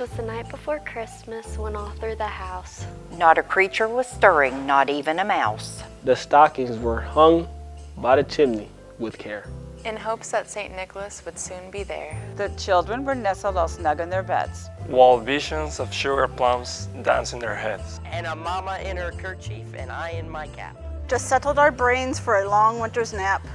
'Twas the night before Christmas when all through the house not a creature was stirring, not even a mouse. The stockings were hung by the chimney with care, in hopes that St. Nicholas would soon be there. The children were nestled all snug in their beds, while visions of sugar plums danced in their heads. And a mama in her kerchief and I in my cap. just settled our brains for a long winter's nap.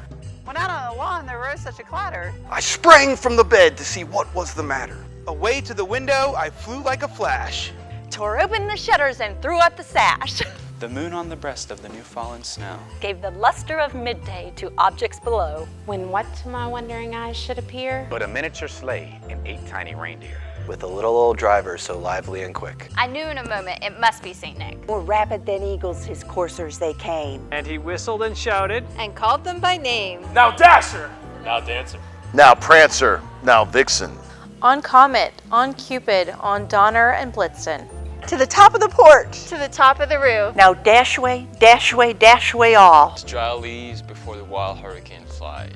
When out on the lawn there rose such a clatter. I sprang from the bed to see what was the matter. Away to the window I flew like a flash. Tore open the shutters and threw up the sash. The moon on the breast of the new fallen snow Gave the luster of midday to objects below. when what to my wondering eyes should appear. But a miniature sleigh and 8 tiny reindeer. With a little old driver so lively and quick. I knew in a moment it must be St. Nick. More rapid than eagles his coursers they came. and he whistled and shouted, And called them by name. Now Dasher! Now Dancer. Now Prancer, now Vixen. On Comet, on Cupid, on Donner and Blitzen. To the top of the porch. To the top of the roof. Now dash away all. dry leaves before the wild hurricane flies.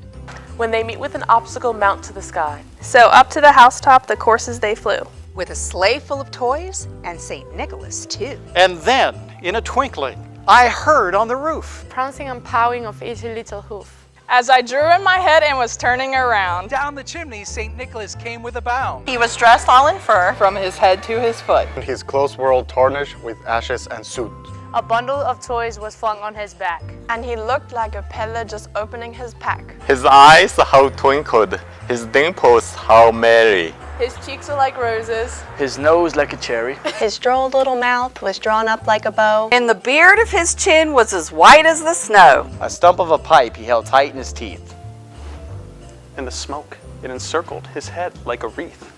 When they meet with an obstacle, mount to the sky. So up to the housetop the courses they flew. With a sleigh full of toys and St. Nicholas too. And then, in a twinkling, I heard on the roof. Prancing and pawing of each little hoof. As I drew in my head and was turning around. Down the chimney, St. Nicholas came with a bound. He was dressed all in fur. from his head to his foot. His clothes were all tarnished with ashes and soot. A bundle of toys was flung on his back. And he looked like a peddler just opening his pack. His eyes how twinkled, his dimples how merry. His cheeks are like roses. His nose like a cherry. His droll little mouth was drawn up like a bow. And the beard of his chin was as white as the snow. A stump of a pipe he held tight in his teeth. And the smoke, it encircled his head like a wreath.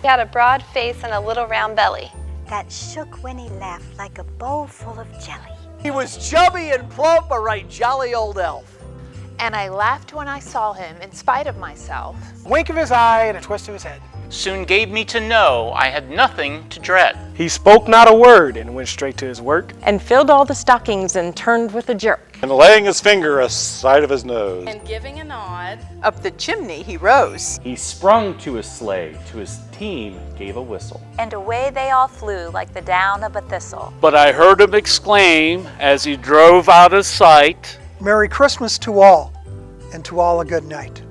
He had a broad face and a little round belly. That shook when he laughed like a bowl full of jelly. He was chubby and plump, a right jolly old elf. And I laughed when I saw him, in spite of myself. A wink of his eye and a twist of his head. Soon gave me to know I had nothing to dread. He spoke not a word and went straight to his work. And filled all the stockings and turned with a jerk. And laying his finger aside of his nose. And giving a nod. Up the chimney he rose. He sprung to his sleigh, to his team gave a whistle. And away they all flew like the down of a thistle. But I heard him exclaim as he drove out of sight, Merry Christmas to all, and to all a good night.